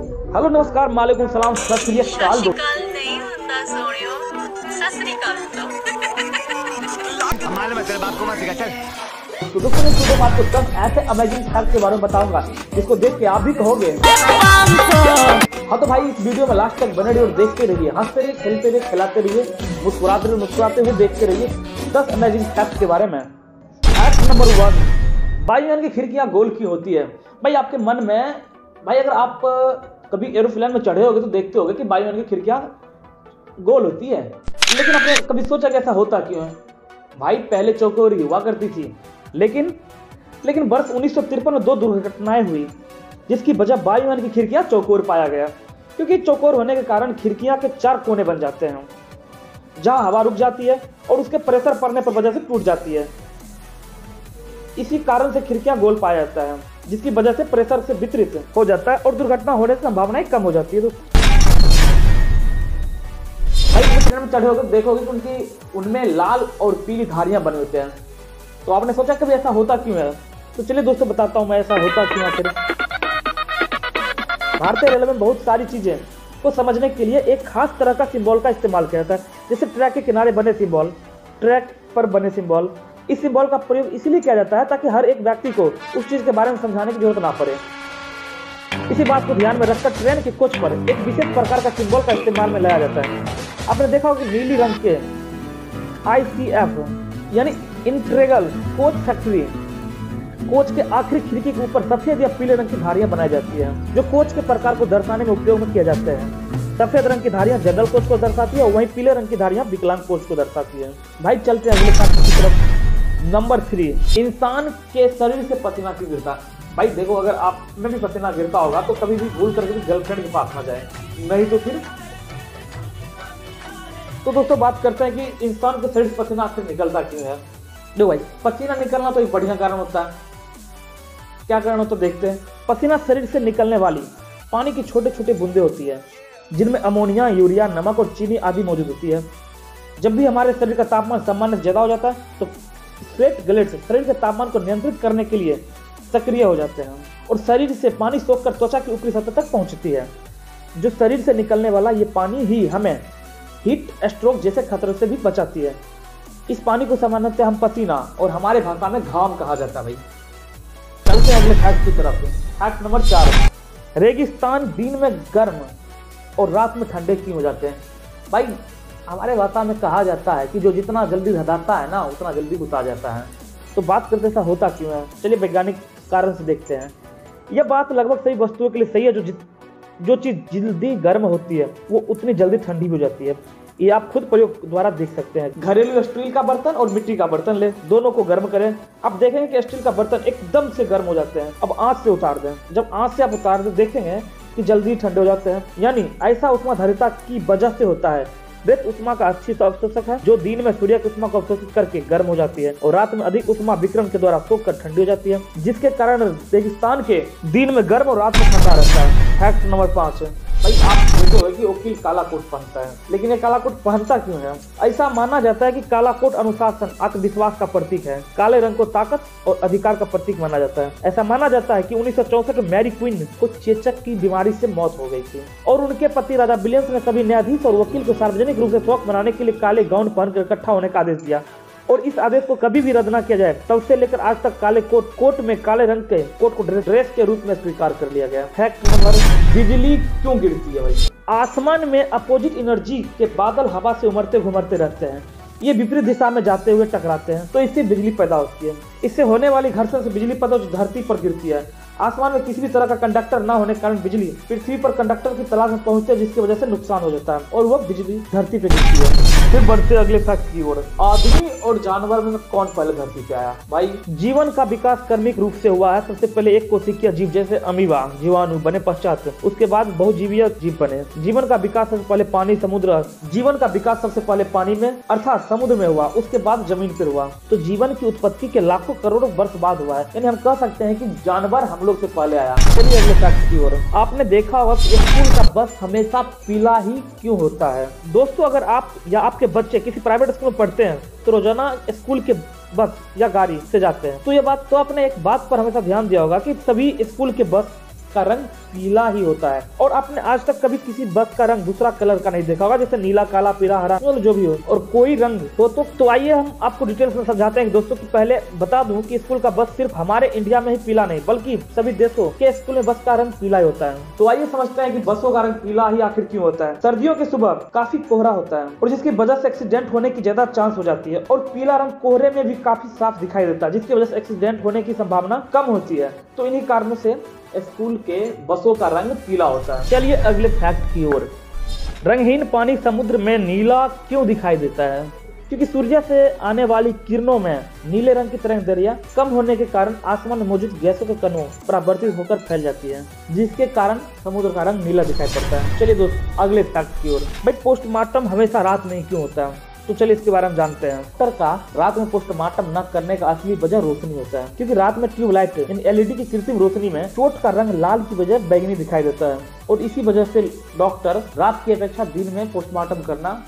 Hello नमस्कार मालेकुम सलाम सत श्री अकाल दोस्तों। नहीं होता सोनियो, सत श्री अकाल मालूम है तेरे बाप को मत सिखा चल। तो दोस्तों मैं सुबह आपको 10 ऐसे अमेजिंग फैक्ट के बारे में बताऊंगा जिसको देख के आप भी कहोगे हाँ। तो भाई इस वीडियो में लास्ट तक बने रहिए और देखते रहिए, हंसते रहिए, खेलते रहिए, खिलाते रहिए, मुस्कुराते हुए देखते रहिए 10 अमेजिंग फैक्ट के बारे में। फैक्ट नंबर 1, वायुयान की खिड़कियां गोल क्यों होती है। भाई आपके मन में, भाई अगर आप कभी एरोप्लेन में चढ़े होगे तो देखते होगे कि वायुयान की खिड़कियां गोल होती है, लेकिन आपने कभी सोचा कि ऐसा होता क्यों है। भाई पहले चौकोर हुआ करती थी, लेकिन वर्ष 1953 में 2 दुर्घटनाएं हुई जिसकी वजह वायुयान की खिड़कियां चौकोर पाया गया, क्योंकि चौकोर होने के कारण खिड़कियां के 4 कोने बन जाते हैं जहां हवा रुक जाती है और उसके प्रेशर पड़ने पर वजह से टूट जाती है। इसी कारण से खिड़कियां गोल पाया जाता है, जिसकी वजह से प्रेशर से वितरित हो जाता है और दुर्घटना होने की संभावनाएं कम हो जाती है। भाई ट्रेन में चढ़े होगे देखोगे कि उनमें लाल और पीली धारियां बने होते हैं, तो आपने सोचा कभी ऐसा होता क्यों है। तो चलिए दोस्तों बताता हूं मैं ऐसा होता क्यों है। भारतीय रेलवे में बहुत सारी चीजें को समझने के लिए एक खास तरह का सिंबल का इस्तेमाल किया जाता है, जैसे ट्रैक के किनारे बने सिंबल, ट्रैक पर बने सिंबल। इस सिंबल का प्रयोग इसलिए किया जाता है ताकि हर एक व्यक्ति को उस चीज के बारे में समझाने की जरूरत ना पड़े। इसी बात को ध्यान में रखकर ट्रेन के कोच पर एक विशेष प्रकार का सिंबल का इस्तेमाल में लाया जाता है। आपने देखा होगा कि नीली रंग के ICF यानी इंटीग्रल कोच फैक्ट्री कोच के आखिरी खिड़की के ऊपर सफेद या पीले रंग की धारियां बनाई जाती है, जो कोच के प्रकार को दर्शाने में उपयोग में किया जाते हैं। सफेद रंग की धारियां जनरल कोच को दर्शाती है और वहीं पीले रंग की धारियां विकलांग कोच को दर्शाती है। भाई चलते हैं अगले फैक्ट की तरफ। नंबर 3, इंसान के शरीर से पसीना क्यों गिरता। भाई देखो, अगर आप में भी पसीना गिरता होगा तो कभी भी भूल करके भी गर्लफ्रेंड के पास ना जाए, नहीं तो फिर। तो दोस्तों बात करते हैं कि इंसान के शरीर से पसीना आखिर निकलता क्यों है। देखो भाई, पसीना निकलना तो एक बढ़िया कारण होता है। क्या कारण होता है देखते हैं। पसीना शरीर से निकलने वाली पानी की छोटे छोटे बूंदे होती है, जिनमें अमोनिया, यूरिया, नमक और चीनी आदि मौजूद होती है। जब भी हमारे शरीर का तापमान सामान्य से ज्यादा हो जाता है तो स्वेट ग्लैंड्स शरीर के तापमान को नियंत्रित करने के लिए सक्रिय हो जाते हैं और शरीर से पानी सोखकर त्वचा की ऊपरी सतह तक पहुंचती है। जो शरीर से निकलने वाला ये पानी ही हमें हीट स्ट्रोक जैसे खतरे से भी बचाती है। इस पानी को सामान्यतः हम पसीना और हमारे भाषा में घाम कहा जाता है। भाई चलते हैं अगले फैक्ट की तरफ। फैक्ट नंबर 4, रेगिस्तान दिन में गर्म और रात में ठंडे क्यों हो जाते हैं। भाई हमारे भाषा में कहा जाता है कि जो जितना जल्दी धधाता है ना उतना जल्दी बुता जाता है। तो बात करते ऐसा होता क्यों है। चलिए वैज्ञानिक कारण से देखते हैं। यह बात लगभग सभी वस्तुओं के लिए सही है। जो चीज जल्दी गर्म होती है वो उतनी जल्दी ठंडी हो जाती है। ये आप खुद प्रयोग द्वारा देख सकते हैं। घरेलू स्टील का बर्तन और मिट्टी का बर्तन ले, दोनों को गर्म करें। आप देखेंगे कि स्टील का बर्तन एकदम से गर्म हो जाते हैं। अब आंच से उतार दें, जब आंच से आप उतार दें देखेंगे कि जल्दी ठंडे हो जाते हैं। यानी ऐसा उष्माधारिता की वजह से होता है। रेत उष्मा का अच्छी अवशोषक है, जो दिन में सूर्य की उष्मा को अवशोषित करके गर्म हो जाती है और रात में अधिक उष्मा विकिरण के द्वारा सोख कर ठंडी हो जाती है, जिसके कारण रेगिस्तान के दिन में गर्म और रात में ठंडा रहता है। फैक्ट नंबर 5, भाई आप देखोगे कि वकील काला कोट पहनता है, लेकिन ये काला कोट पहनता क्यों है। ऐसा माना जाता है कि काला कोट अनुशासन, आत्मविश्वास का प्रतीक है। काले रंग को ताकत और अधिकार का प्रतीक माना जाता है। ऐसा माना जाता है कि 1964 में मैरी क्वीन को चेचक की बीमारी से मौत हो गई थी और उनके पति राजा विलियम्स ने सभी न्यायाधीश और वकील को सार्वजनिक रूप से शोक मनाने के लिए काले गाउन पहनकर इकट्ठा होने का आदेश दिया और इस आदेश को कभी भी रद्द न किया जाए। तब से लेकर आज तक काले कोट में काले रंग के कोट को ड्रेस के रूप में स्वीकार कर लिया गया। फैक्ट नंबर, बिजली क्यों गिरती है। भाई आसमान में अपोजिट एनर्जी के बादल हवा से उमड़ते घुमरते रहते हैं। ये विपरीत दिशा में जाते हुए टकराते हैं तो इससे बिजली पैदा होती है। इससे होने वाली घर्षण से बिजली पैदा धरती पर गिरती है। आसमान में किसी भी तरह का कंडक्टर न होने के कारण बिजली पृथ्वी पर कंडक्टर की तलाश में पहुंचती है, जिसकी वजह से नुकसान हो जाता है और वह बिजली धरती पे गिरती है। फिर बढ़ते अगले फैक्ट की ओर। आदमी और जानवर में कौन पहले धरती पे आया। भाई जीवन का विकास क्रमिक रूप से हुआ है। सबसे पहले एक कोशिकीय जीव जैसे अमीबा जीवाणु बने, पश्चात उसके बाद बहुजीवीय जीव बने। जीवन का विकास सबसे पहले पानी में अर्थात समुद्र में हुआ, उसके बाद जमीन पर हुआ। तो जीवन की उत्पत्ति के लाखों करोड़ों वर्ष बाद हुआ है, यानी हम कह सकते हैं कि जानवर हम लोग से पहले आया। चलिए अगले फैक्ट की ओर। आपने देखा होगा कि स्कूल का बस हमेशा पीला ही क्यों होता है। दोस्तों अगर आप या आपके बच्चे किसी प्राइवेट स्कूल में पढ़ते हैं तो रोजाना स्कूल के बस या गाड़ी से जाते हैं, तो ये बात तो आपने एक बात पर हमेशा ध्यान दिया होगा कि सभी स्कूल के बस का रंग पीला ही होता है। और आपने आज तक कभी किसी बस का रंग दूसरा कलर का नहीं देखा होगा, जैसे नीला, काला, पीला, हरा, जो भी हो, और कोई रंग तो आइए हम आपको डिटेल्स में समझाते हैं दोस्तों। कि पहले बता दूं कि स्कूल का बस सिर्फ हमारे इंडिया में ही पीला नहीं, बल्कि सभी देशों के स्कूल में बस का रंग पीला ही होता है। तो आइए समझते हैं कि बसों का रंग पीला ही आखिर क्यों होता है। सर्दियों की सुबह काफी कोहरा होता है और जिसकी वजह से एक्सीडेंट होने की ज्यादा चांस हो जाती है, और पीला रंग कोहरे में भी काफी साफ दिखाई देता है, जिसकी वजह से एक्सीडेंट होने की संभावना कम होती है। तो इन्हीं कारणों से स्कूल के बसों का रंग पीला होता है। चलिए अगले फैक्ट की ओर। रंगहीन पानी समुद्र में नीला क्यों दिखाई देता है? क्योंकि सूर्य से आने वाली किरणों में नीले रंग की तरंग दैर्ध्य कम होने के कारण आसमान में मौजूद गैसों के कणों परावर्तित होकर फैल जाती है, जिसके कारण समुद्र का रंग नीला दिखाई पड़ता है। चलिए दोस्त अगले फैक्ट की ओर। भाई पोस्टमार्टम हमेशा रात में क्यों होता है? तो चलिए इसके बारे में जानते हैं। डॉक्टर का रात में पोस्टमार्टम न करने का असली वजह रोशनी होता है, क्योंकि रात में ट्यूबलाइट यानी एलईडी की कृत्रिम रोशनी में चोट का रंग लाल की बजाय बैंगनी दिखाई देता है, और इसी वजह से डॉक्टर रात की अपेक्षा दिन में पोस्टमार्टम करना